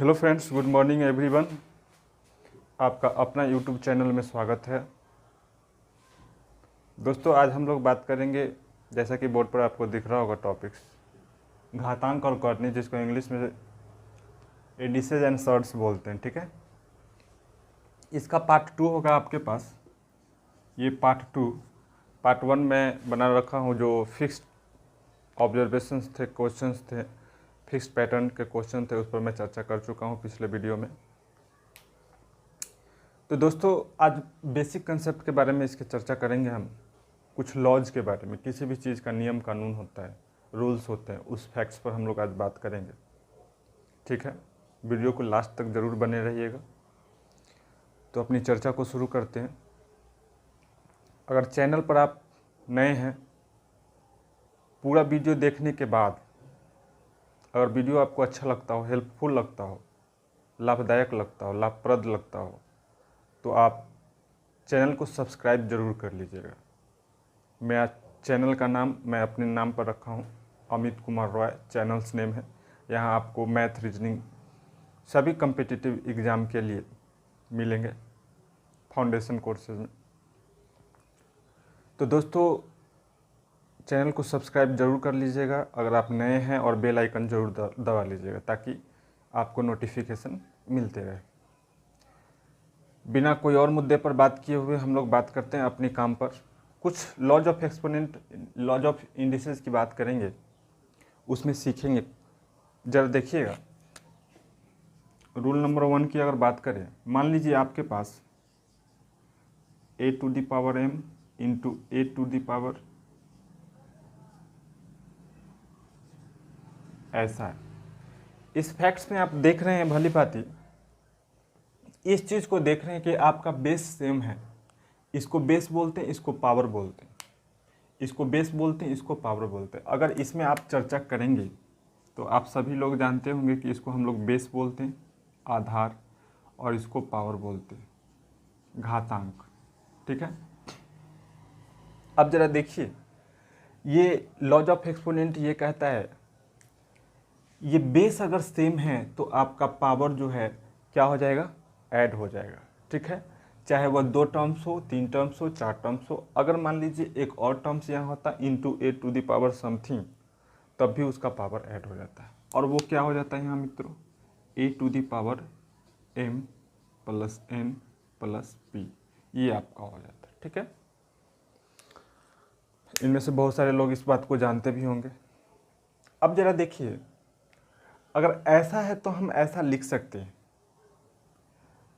Hello friends, good morning everyone. आपका अपना YouTube channel में स्वागत है। दोस्तों, आज हम लोग बात करेंगे, जैसा कि बोर्ड पर आपको दिख रहा होगा टॉपिक्स, घातांक और कॉर्डिनेट, जिसको इंग्लिश में इंडिसेस एंड सर्ट्स बोलते हैं। ठीक है, इसका पार्ट 2 होगा आपके पास। ये पार्ट 1 में बना रखा हूँ, जो फिक्स्ड ऑब्जर्वेशंस थे, क्वेश्चंस थे, फिक्स्ड पैटर्न के क्वेश्चन थे, उस पर मैं चर्चा कर चुका हूँ पिछले वीडियो में। तो दोस्तों, आज बेसिक कंसेप्ट के बारे में इसकी चर्चा करेंगे हम, कुछ लॉज के बारे में। किसी भी चीज़ का नियम कानून होता है, रूल्स होते हैं, उस फैक्ट्स पर हम लोग आज बात करेंगे। ठीक है, वीडियो को लास्ट तक ज़रूर बने रहिएगा। तो अपनी चर्चा को शुरू करते हैं। अगर चैनल पर आप नए हैं, पूरा वीडियो देखने के बाद अगर वीडियो आपको अच्छा लगता हो, हेल्पफुल लगता हो, लाभदायक लगता हो, लाभप्रद लगता हो, तो आप चैनल को सब्सक्राइब ज़रूर कर लीजिएगा। मैं चैनल का नाम मैं अपने नाम पर रखा हूँ, अमित कुमार रॉय चैनल्स नेम है। यहाँ आपको मैथ, रीजनिंग, सभी कम्पिटिटिव एग्ज़ाम के लिए मिलेंगे फाउंडेशन कोर्सेज में। तो दोस्तों, चैनल को सब्सक्राइब ज़रूर कर लीजिएगा अगर आप नए हैं, और बेल आइकन ज़रूर दबा लीजिएगा ताकि आपको नोटिफिकेशन मिलते रहे। बिना कोई और मुद्दे पर बात किए हुए हम लोग बात करते हैं अपने काम पर। कुछ laws of exponent, laws of indices की बात करेंगे, उसमें सीखेंगे। जरा देखिएगा, रूल नंबर 1 की अगर बात करें, मान लीजिए आपके पास a⁴m इंटू a⁴ ऐसा है। इस फैक्ट्स में आप देख रहे हैं भली भांति, इस चीज़ को देख रहे हैं कि आपका बेस सेम है। इसको बेस बोलते हैं, इसको पावर बोलते हैं, इसको बेस बोलते हैं, इसको पावर बोलते हैं। अगर इसमें आप चर्चा करेंगे तो आप सभी लोग जानते होंगे कि इसको हम लोग बेस बोलते हैं, आधार, और इसको पावर बोलते हैं, घातांक। ठीक है, अब जरा देखिए, ये लॉज ऑफ एक्सपोनेंट ये कहता है, ये बेस अगर सेम है तो आपका पावर जो है क्या हो जाएगा, ऐड हो जाएगा। ठीक है, चाहे वह 2 टर्म्स हो, 3 टर्म्स हो, 4 टर्म्स हो। अगर मान लीजिए एक और टर्म्स यहाँ होता इंटू a⁴ समथिंग, तब भी उसका पावर ऐड हो जाता है। और वो क्या हो जाता है यहाँ मित्रों, a⁴m + n + p, ये आपका हो जाता है। ठीक है, इनमें से बहुत सारे लोग इस बात को जानते भी होंगे। अब जरा देखिए, अगर ऐसा है तो हम ऐसा लिख सकते हैं,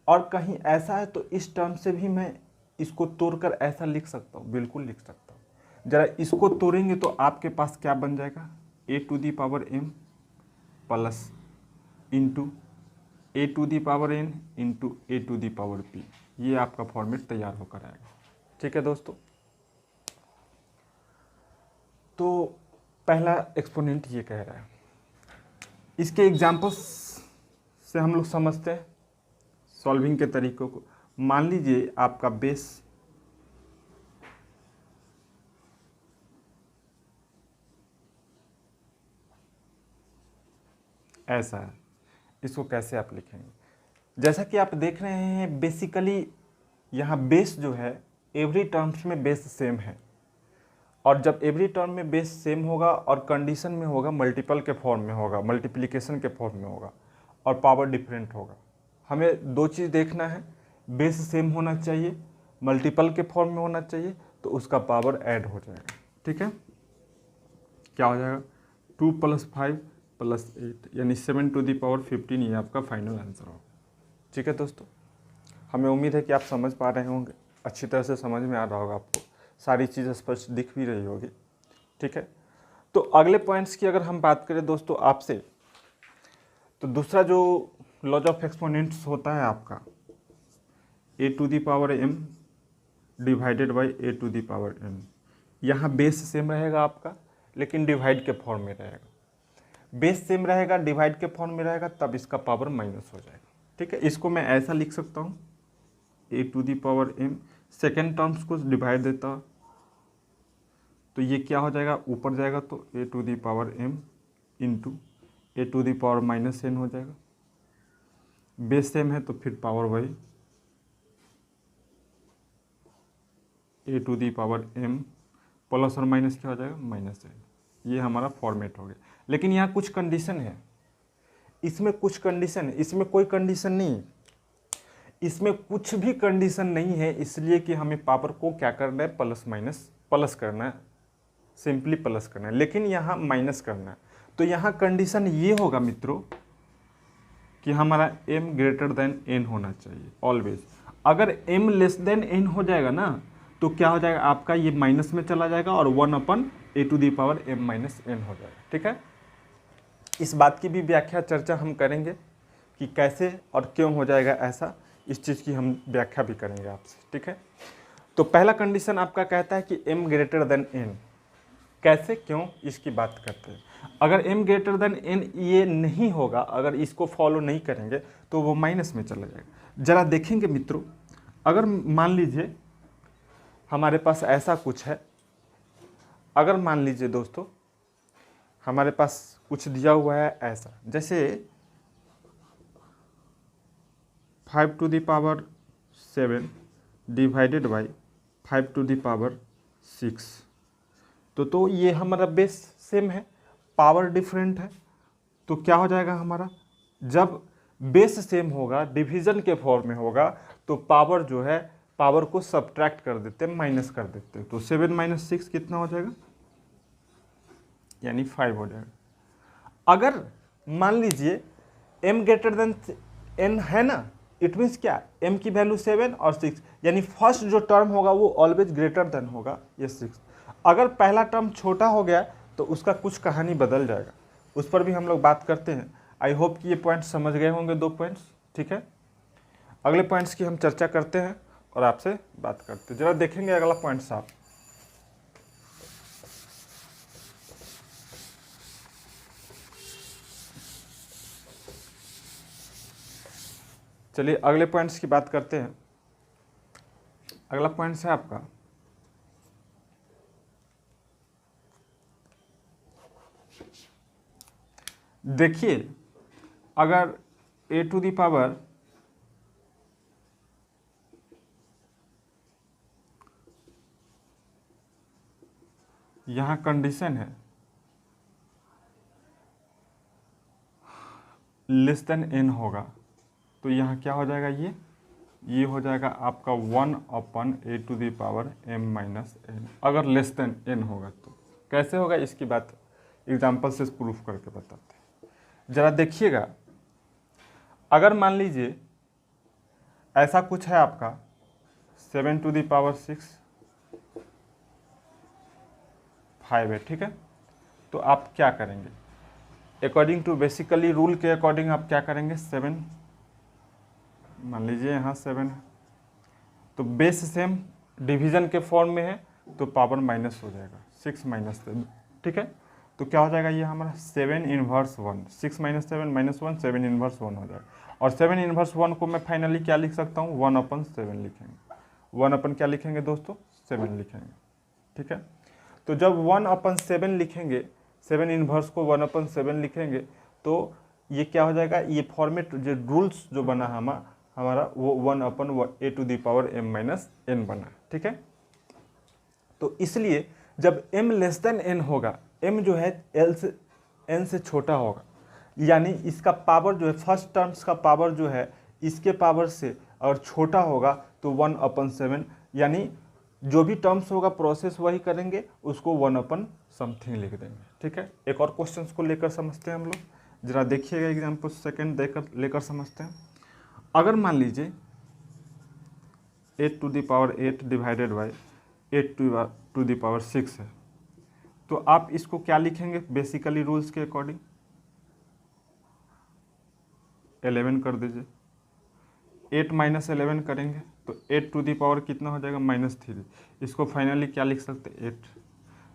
और कहीं ऐसा है तो इस टर्म से भी मैं इसको तोड़कर ऐसा लिख सकता हूँ, बिल्कुल लिख सकता हूँ। जरा इसको तोड़ेंगे तो आपके पास क्या बन जाएगा, a⁴m plus into a⁴n into a⁴p, ये आपका फॉर्मेट तैयार होकर आएगा। ठीक है दोस्तों, तो पहला एक्सपोनेंट ये कह रहा है। इसके एग्जाम्पल्स से हम लोग समझते हैं सॉल्विंग के तरीकों को। मान लीजिए आपका बेस ऐसा है, इसको कैसे आप लिखेंगे। जैसा कि आप देख रहे हैं, बेसिकली यहाँ बेस जो है एवरी टर्म्स में बेस सेम है, और जब एवरी टर्म में बेस सेम होगा और कंडीशन में होगा, मल्टीपल के फॉर्म में होगा, मल्टीप्लिकेशन के फॉर्म में होगा, और पावर डिफरेंट होगा। हमें 2 चीज़ देखना है, बेस सेम होना चाहिए, मल्टीपल के फॉर्म में होना चाहिए, तो उसका पावर ऐड हो जाएगा। ठीक है, क्या हो जाएगा, 2 + 5 + 8 यानी 7⁻15, ये आपका फाइनल आंसर होगा। ठीक है दोस्तों, हमें उम्मीद है कि आप समझ पा रहे होंगे, अच्छी तरह से समझ में आ रहा होगा, आपको सारी चीज़ स्पष्ट दिख भी रही होगी। ठीक है, तो अगले पॉइंट्स की अगर हम बात करें दोस्तों आपसे, तो दूसरा जो लॉज ऑफ एक्सपोनेंट्स होता है आपका a⁴m डिवाइडेड बाई a⁴n। यहाँ बेस सेम रहेगा आपका, लेकिन डिवाइड के फॉर्म में रहेगा। बेस सेम रहेगा, डिवाइड के फॉर्म में रहेगा, तब इसका पावर माइनस हो जाएगा। ठीक है, इसको मैं ऐसा लिख सकता हूँ, a⁴m, सेकेंड टर्म्स को डिवाइड देता तो ये क्या हो जाएगा, ऊपर जाएगा तो a⁴m इंटू a⁴ -n हो जाएगा। बेस सेम है तो फिर पावर वही a to the power m plus और माइनस क्या हो जाएगा माइनस n। ये हमारा फॉर्मेट हो गया। लेकिन यहाँ कुछ कंडीशन है, इसमें कुछ कंडीशन है, इसमें कोई कंडीशन नहीं है, इसमें कुछ भी कंडीशन नहीं है, इसलिए कि हमें पावर को क्या करना है प्लस माइनस प्लस करना है, सिंपली प्लस करना है, लेकिन यहाँ माइनस करना है। तो यहाँ कंडीशन ये होगा मित्रों कि हमारा m ग्रेटर देन n होना चाहिए ऑलवेज। अगर m लेस देन n हो जाएगा ना तो क्या हो जाएगा आपका ये माइनस में चला जाएगा और 1/a to the power m minus n हो जाएगा। ठीक है, इस बात की भी व्याख्या चर्चा हम करेंगे कि कैसे और क्यों हो जाएगा ऐसा, इस चीज़ की हम व्याख्या भी करेंगे आपसे। ठीक है, तो पहला कंडीशन आपका कहता है कि m ग्रेटर देन n, कैसे क्यों इसकी बात करते हैं। अगर m ग्रेटर देन n ये नहीं होगा, अगर इसको फॉलो नहीं करेंगे तो वो माइनस में चला जाएगा। ज़रा देखेंगे मित्रों, अगर मान लीजिए हमारे पास ऐसा कुछ है, अगर मान लीजिए दोस्तों हमारे पास कुछ दिया हुआ है ऐसा, जैसे 5 to the power 7 divided by 5 to the power 6, तो ये हमारा बेस सेम है, पावर डिफरेंट है। तो क्या हो जाएगा हमारा, जब बेस सेम होगा डिवीजन के फॉर्म में होगा तो पावर जो है पावर को सब्ट्रैक्ट कर देते हैं, माइनस कर देते हैं। तो 7 माइनस 6 कितना हो जाएगा, यानी 5 हो जाएगा। अगर मान लीजिए m ग्रेटर देन n है ना, इट मीन्स क्या, m की वैल्यू 7 और 6, यानी फर्स्ट जो टर्म होगा वो ऑलवेज ग्रेटर देन होगा ये 6। अगर पहला टर्म छोटा हो गया तो उसका कुछ कहानी बदल जाएगा, उस पर भी हम लोग बात करते हैं। आई होप कि ये पॉइंट्स समझ गए होंगे, 2 पॉइंट्स। ठीक है, अगले पॉइंट्स की हम चर्चा करते हैं और आपसे बात करते हैं। जरा देखेंगे अगला पॉइंट साहब, चलिए अगले पॉइंट्स की बात करते हैं। अगला पॉइंट्स है आपका देखिए, अगर a टू दी पावर यहाँ कंडीशन है लेस देन n होगा तो यहाँ क्या हो जाएगा, ये हो जाएगा आपका 1/a to the power m minus n। अगर लेस देन n होगा तो कैसे होगा, इसकी बात एग्जाम्पल से प्रूफ करके बताते हैं। ज़रा देखिएगा, अगर मान लीजिए ऐसा कुछ है आपका 7 टू दी पावर 6 5 है। ठीक है, तो आप क्या करेंगे, अकॉर्डिंग टू बेसिकली रूल के अकॉर्डिंग आप क्या करेंगे, 7 मान लीजिए यहाँ 7 है तो बेस सेम डिवीजन के फॉर्म में है तो पावर माइनस हो जाएगा 6 माइनस 7। ठीक है, तो क्या हो जाएगा ये हमारा 7 इनवर्स 1, 6 माइनस 7 माइनस 1, 7 इनवर्स 1 हो जाएगा। और 7 इनवर्स 1 को मैं फाइनली क्या लिख सकता हूँ, 1/7 लिखेंगे। 1 अपन क्या लिखेंगे दोस्तों, 7 लिखेंगे। ठीक है, तो जब 1/7 लिखेंगे, 7 इनवर्स को 1/7 लिखेंगे तो ये क्या हो जाएगा, ये फॉर्मेट जो रूल्स जो बना हमारा वो 1/a to the power m minus n बना। ठीक है, तो इसलिए जब m लेस देन n होगा, m जो है l से n से छोटा होगा, यानी इसका पावर जो है फर्स्ट टर्म्स का पावर जो है इसके पावर से अगर छोटा होगा तो 1/7, यानी जो भी टर्म्स होगा प्रोसेस वही करेंगे, उसको 1/समथिंग लिख देंगे। ठीक है, एक और क्वेश्चन को लेकर समझते हैं हम लोग, जरा देखिएगा एग्जाम्पल सेकंड लेकर समझते हैं। अगर मान लीजिए 8 to the power 8 divided by 8 to the power 6 है, तो आप इसको क्या लिखेंगे बेसिकली रूल्स के अकॉर्डिंग, 11 कर दीजिए। 8 माइनस 11 करेंगे तो 8 टू दी पावर कितना हो जाएगा, -3। इसको फाइनली क्या लिख सकते हैं, 8।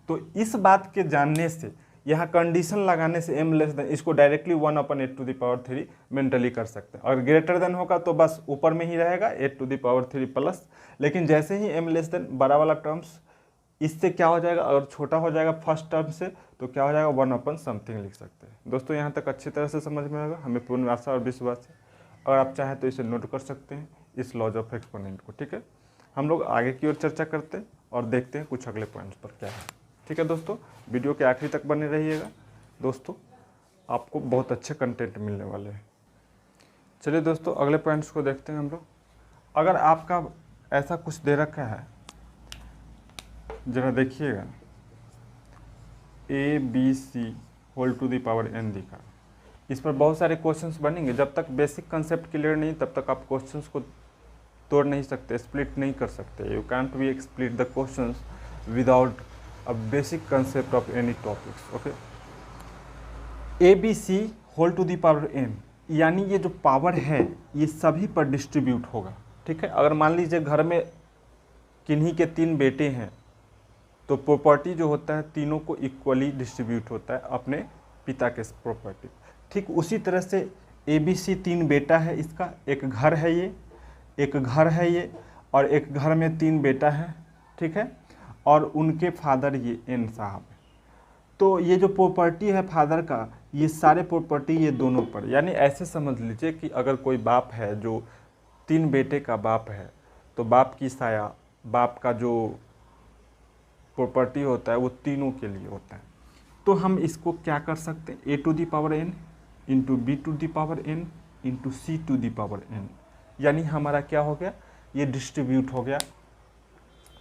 तो इस बात के जानने से, यहाँ कंडीशन लगाने से m लेस देन, इसको directly 1/8 to the power 3 mentally कर सकते हैं। और ग्रेटर देन होगा तो बस ऊपर में ही रहेगा 8 टू दी पावर 3 प्लस, लेकिन जैसे ही m लेस देन बड़ा वाला टर्म्स इससे क्या हो जाएगा, अगर छोटा हो जाएगा फर्स्ट टर्म से तो क्या हो जाएगा 1/समथिंग लिख सकते हैं। दोस्तों यहाँ तक अच्छी तरह से समझ में आएगा, हमें पूर्ण आशा और विश्वास है। और आप चाहें तो इसे नोट कर सकते हैं इस लॉज ऑफ एक्सपोनेंट को। ठीक है, हम लोग आगे की ओर चर्चा करते हैं और देखते हैं कुछ अगले पॉइंट्स पर क्या है। ठीक है दोस्तों, वीडियो के आखिरी तक बने रहिएगा दोस्तों, आपको बहुत अच्छे कंटेंट मिलने वाले हैं। चलिए दोस्तों, अगले पॉइंट्स को देखते हैं हम लोग। अगर आपका ऐसा कुछ दे रखा है, जरा देखिएगा, ABC whole to the power n दिखा, इस पर बहुत सारे क्वेश्चंस बनेंगे। जब तक बेसिक कंसेप्ट क्लियर नहीं तब तक आप क्वेश्चंस को तोड़ नहीं सकते, स्प्लिट नहीं कर सकते। You can't be split the questions without a basic concept of any topics. Okay, ABC whole to the power n, यानी ये जो पावर है ये सभी पर डिस्ट्रीब्यूट होगा। ठीक है, अगर मान लीजिए घर में किन्हीं के 3 बेटे हैं तो प्रॉपर्टी जो होता है तीनों को इक्वली डिस्ट्रीब्यूट होता है अपने पिता के प्रॉपर्टी। ठीक उसी तरह से ABC 3 बेटा है, इसका एक घर है ये, एक घर है ये, और एक घर में 3 बेटा है। ठीक है, और उनके फादर ये n साहब है। तो ये जो प्रॉपर्टी है फादर का, ये सारे प्रॉपर्टी ये दोनों पर, यानी ऐसे समझ लीजिए कि अगर कोई बाप है जो 3 बेटे का बाप है तो बाप की साया, बाप का जो प्रॉपर्टी होता है वो तीनों के लिए होता है। तो हम इसको क्या कर सकते हैं, A to the power n into B to the power n into C to the power n, यानी हमारा क्या हो गया, ये डिस्ट्रीब्यूट हो गया,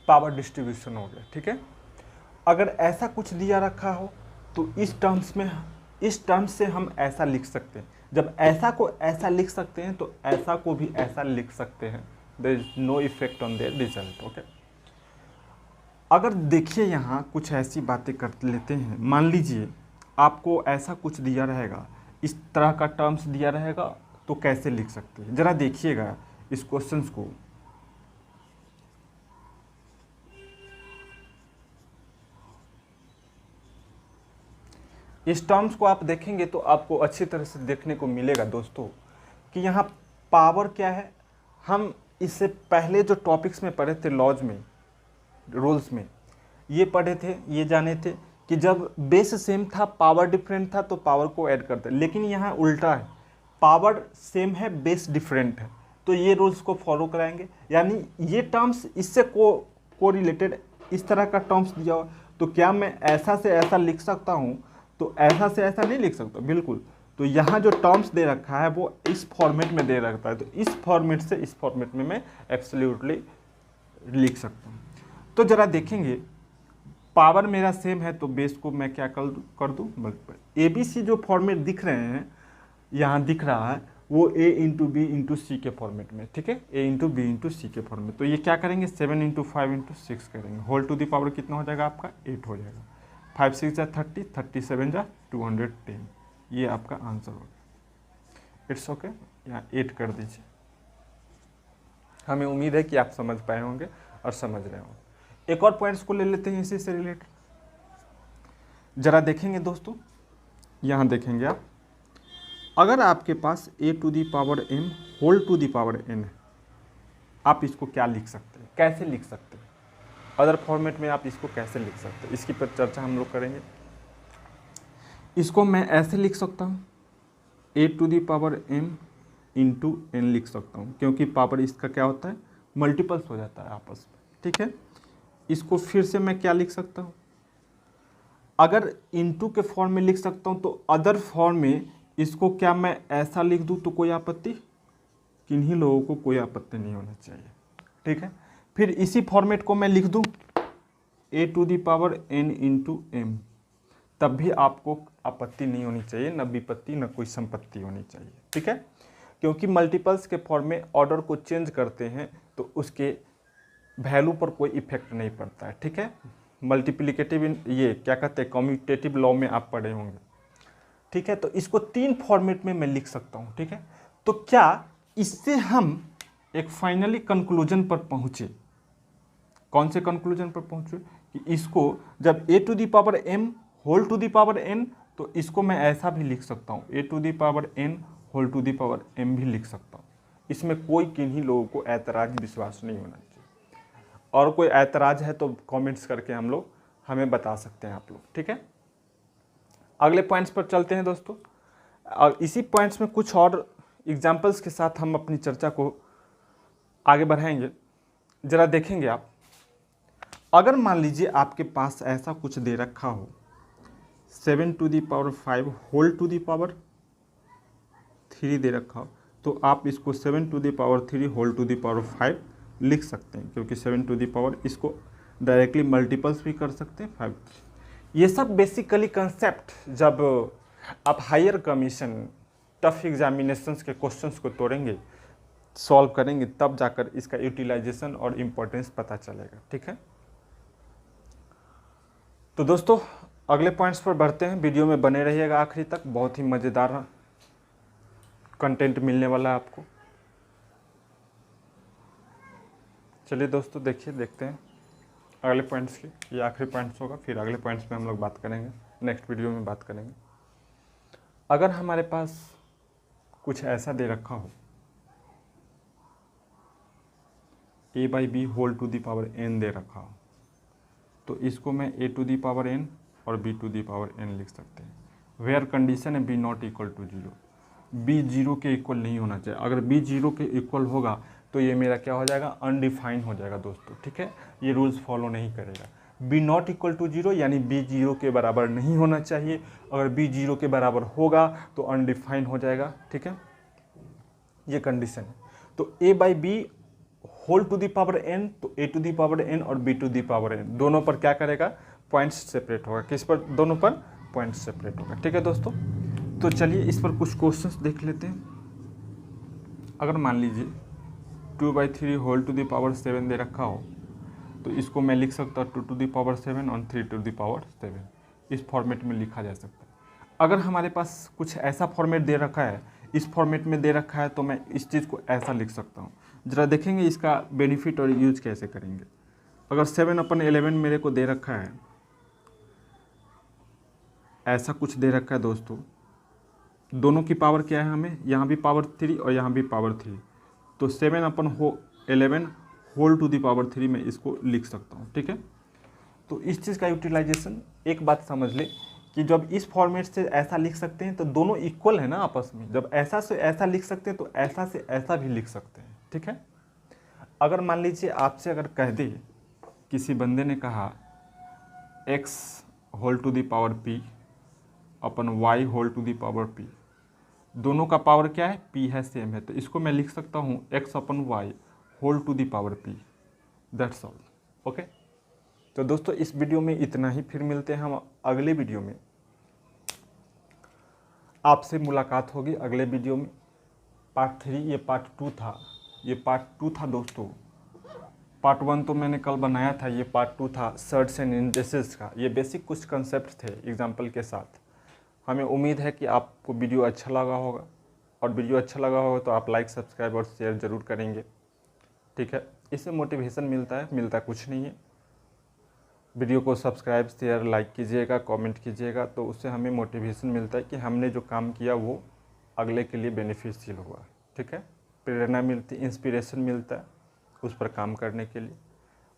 पावर डिस्ट्रीब्यूशन हो गया। ठीक है, अगर ऐसा कुछ दिया रखा हो तो इस टर्म्स से हम ऐसा लिख सकते हैं। जब ऐसा को ऐसा लिख सकते हैं तो ऐसा को भी ऐसा लिख सकते हैं। There is no effect on their result. Okay, अगर देखिए यहाँ कुछ ऐसी बातें कर लेते हैं। मान लीजिए आपको ऐसा कुछ दिया रहेगा, इस तरह का टर्म्स दिया रहेगा, तो कैसे लिख सकते हैं, ज़रा देखिएगा इस क्वेश्चंस को। इस टर्म्स को आप देखेंगे तो आपको अच्छी तरह से देखने को मिलेगा दोस्तों कि यहाँ पावर क्या है। हम इससे पहले जो टॉपिक्स में पढ़े थे, लॉज में, रूल्स में, ये पढ़े थे, ये जाने थे कि जब बेस सेम था पावर डिफरेंट था तो पावर को ऐड करते, लेकिन यहाँ उल्टा है, पावर सेम है बेस डिफरेंट है, तो ये रूल्स को फॉलो कराएंगे। यानी ये टर्म्स इससे को रिलेटेड इस तरह का टर्म्स दिया हो तो क्या मैं ऐसा से ऐसा लिख सकता हूँ, तो ऐसा से ऐसा नहीं लिख सकता बिल्कुल। तो यहाँ जो टर्म्स दे रखा है वो इस फॉर्मेट में दे रखता है, तो इस फॉर्मेट से इस फॉर्मेट में मैं एब्सोल्युटली लिख सकता हूँ। तो ज़रा देखेंगे, पावर मेरा सेम है तो बेस को मैं क्या कर दूँ मल्टीप्लाई। ABC जो फॉर्मेट दिख रहे हैं, यहाँ दिख रहा है वो A इंटू बी इंटू सी के फॉर्मेट में। ठीक है, A इंटू बी इंटू सी के फॉर्मेट। तो ये क्या करेंगे, 7 इंटू 5 इंटू 6 करेंगे, होल टू दी पावर कितना हो जाएगा आपका, 8 हो जाएगा। 5 6 जा 30, 37 जा 210, ये आपका आंसर हो गया। इट्स ओके, यहाँ 8 कर दीजिए। हमें उम्मीद है कि आप समझ पाए होंगे और समझ रहे होंगे। एक और पॉइंट्स को ले लेते हैं इसी से रिलेटेड। जरा देखेंगे दोस्तों, यहाँ देखेंगे आप, अगर आपके पास A to the power m whole to the power n है, आप इसको क्या लिख सकते हैं, कैसे लिख सकते हैं, अदर फॉर्मेट में आप इसको कैसे लिख सकते हैं, इसकी पर चर्चा हम लोग करेंगे। इसको मैं ऐसे लिख सकता हूँ, A to the power m into n लिख सकता हूँ, क्योंकि पावर इसका क्या होता है, मल्टीपल्स हो जाता है आपस में। ठीक है, इसको फिर से मैं क्या लिख सकता हूँ, अगर इंटू के फॉर्म में लिख सकता हूँ तो अदर फॉर्म में इसको क्या मैं ऐसा लिख दूँ तो कोई आपत्ति, किन्हीं लोगों को कोई आपत्ति नहीं होना चाहिए। ठीक है, फिर इसी फॉर्मेट को मैं लिख दूँ A to the power n into m, तब भी आपको आपत्ति नहीं होनी चाहिए, न विपत्ति न कोई संपत्ति होनी चाहिए। ठीक है, क्योंकि मल्टीपल्स के फॉर्म में ऑर्डर को चेंज करते हैं तो उसके वैल्यू पर कोई इफेक्ट नहीं पड़ता है। ठीक है, मल्टीप्लिकेटिव, ये क्या कहते हैं, कम्यूटेटिव लॉ में आप पढ़े होंगे। ठीक है, तो इसको 3 फॉर्मेट में मैं लिख सकता हूँ। ठीक है, तो क्या इससे हम एक फाइनली कंक्लूजन पर पहुँचे, कौन से कंक्लूजन पर पहुँचे कि इसको जब A to the power m whole to the power n, तो इसको मैं ऐसा भी लिख सकता हूँ, A to the power n whole to the power m भी लिख सकता हूँ। इसमें कोई किन्हीं लोगों को ऐतराज विश्वास नहीं होना चाहिए, और कोई ऐतराज है तो कमेंट्स करके हम लोग हमें बता सकते हैं आप लोग। ठीक है, अगले पॉइंट्स पर चलते हैं दोस्तों। और इसी पॉइंट्स में कुछ और एग्जाम्पल्स के साथ हम अपनी चर्चा को आगे बढ़ाएंगे। ज़रा देखेंगे आप, अगर मान लीजिए आपके पास ऐसा कुछ दे रखा हो 7⁵ होल टू दी पावर 3 दे रखा हो, तो आप इसको 7⁵ होल टू दी पावर 5 लिख सकते हैं, क्योंकि 7 टू दी पावर इसको डायरेक्टली मल्टीपल्स भी कर सकते हैं 5। ये सब बेसिकली कंसेप्ट जब आप हायर कमीशन टफ एग्जामिनेशंस के क्वेश्चंस को तोड़ेंगे, सॉल्व करेंगे, तब जाकर इसका यूटिलाइजेशन और इम्पोर्टेंस पता चलेगा। ठीक है, तो दोस्तों अगले पॉइंट्स पर बढ़ते हैं। वीडियो में बने रहिएगा आखिरी तक, बहुत ही मज़ेदार कंटेंट मिलने वाला है आपको। चलिए दोस्तों देखते हैं अगले पॉइंट्स की। ये आखिरी पॉइंट्स होगा, फिर अगले पॉइंट्स में हम लोग बात करेंगे, नेक्स्ट वीडियो में बात करेंगे। अगर हमारे पास कुछ ऐसा दे रखा हो a/b whole to the power n दे रखा हो, तो इसको मैं a to the power n और b to the power n लिख सकते हैं। वेयर कंडीशन है b not equal to 0, b 0 के इक्वल नहीं होना चाहिए। अगर b 0 के इक्वल होगा तो ये मेरा क्या हो जाएगा, अनडिफाइन हो जाएगा दोस्तों। ठीक है, ये रूल्स फॉलो नहीं करेगा। b नॉट इक्वल टू 0 यानी b 0 के बराबर नहीं होना चाहिए। अगर b 0 के बराबर होगा तो अनडिफाइन हो जाएगा। ठीक है, ये कंडीशन है। तो a/b whole to the power n, तो a to the power n और b to the power n दोनों पर क्या करेगा, पॉइंट्स सेपरेट होगा। किस पर, दोनों पर पॉइंट्स सेपरेट होगा। ठीक है दोस्तों, तो चलिए इस पर कुछ क्वेश्चंस देख लेते हैं। अगर मान लीजिए 2/3 होल टू दी पावर 7 दे रखा हो, तो इसको मैं लिख सकता हूँ 2 टू दी पावर 7 और 3 टू दी पावर 7, इस फॉर्मेट में लिखा जा सकता है। अगर हमारे पास कुछ ऐसा फॉर्मेट दे रखा है, इस फॉर्मेट में दे रखा है, तो मैं इस चीज़ को ऐसा लिख सकता हूँ। ज़रा देखेंगे इसका बेनिफिट और यूज कैसे करेंगे। अगर 7/11 मेरे को दे रखा है, ऐसा कुछ दे रखा है दोस्तों, दोनों की पावर क्या है, हमें यहाँ भी पावर 3 और यहाँ भी पावर 3, तो 7/11 होल टू दी पावर 3 में इसको लिख सकता हूँ। ठीक है, तो इस चीज़ का यूटिलाइजेशन, एक बात समझ ले कि जब इस फॉर्मेट से ऐसा लिख सकते हैं तो दोनों इक्वल है ना आपस में। जब ऐसा से ऐसा लिख सकते हैं तो ऐसा से ऐसा भी लिख सकते हैं। ठीक है, अगर मान लीजिए आपसे अगर कह दे, किसी बंदे ने कहा x whole to the power p अपन y whole to the power p, दोनों का पावर क्या है, p है, सेम है, तो इसको मैं लिख सकता हूँ x/y whole to the power p, that's all. Okay, तो दोस्तों इस वीडियो में इतना ही, फिर मिलते हैं हम अगले वीडियो में। आपसे मुलाकात होगी अगले वीडियो में। पार्ट 3, ये पार्ट 2 था, ये पार्ट 2 था दोस्तों। पार्ट 1 तो मैंने कल बनाया था, ये पार्ट 2 था सर्ट्स एंड इंडेक्सेस का। ये बेसिक कुछ कंसेप्ट थे एग्जाम्पल के साथ। हमें उम्मीद है कि आपको वीडियो अच्छा लगा होगा, और वीडियो अच्छा लगा होगा तो आप लाइक, सब्सक्राइब और शेयर ज़रूर करेंगे। ठीक है, इससे मोटिवेशन मिलता है, मिलता कुछ नहीं है। वीडियो को सब्सक्राइब, शेयर, लाइक कीजिएगा, कमेंट कीजिएगा, तो उससे हमें मोटिवेशन मिलता है कि हमने जो काम किया वो अगले के लिए बेनिफिशियल हुआ। ठीक है, प्रेरणा मिलती, इंस्पिरेशन मिलता है उस पर काम करने के लिए।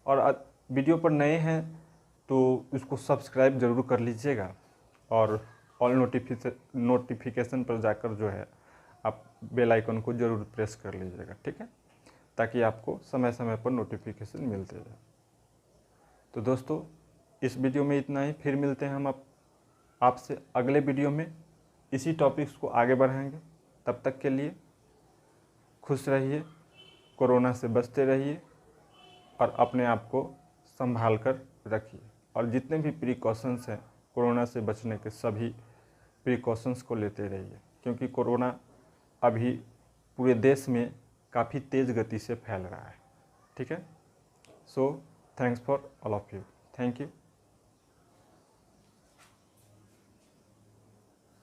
और वीडियो पर नए हैं तो इसको सब्सक्राइब ज़रूर कर लीजिएगा, और ऑल नोटिफिकेशन पर जाकर जो है आप बेल आइकन को ज़रूर प्रेस कर लीजिएगा। ठीक है, ताकि आपको समय समय पर नोटिफिकेशन मिलते रहे। तो दोस्तों इस वीडियो में इतना ही, फिर मिलते हैं हम आपसे अगले वीडियो में, इसी टॉपिक्स को आगे बढ़ाएंगे। तब तक के लिए खुश रहिए, कोरोना से बचते रहिए, और अपने आप को संभाल कर रखिए। और जितने भी प्रिकॉशंस हैं कोरोना से बचने के, सभी प्रिकॉशंस को लेते रहिए, क्योंकि कोरोना अभी पूरे देश में काफ़ी तेज़ गति से फैल रहा है। ठीक है, so thanks for all of you, thank you.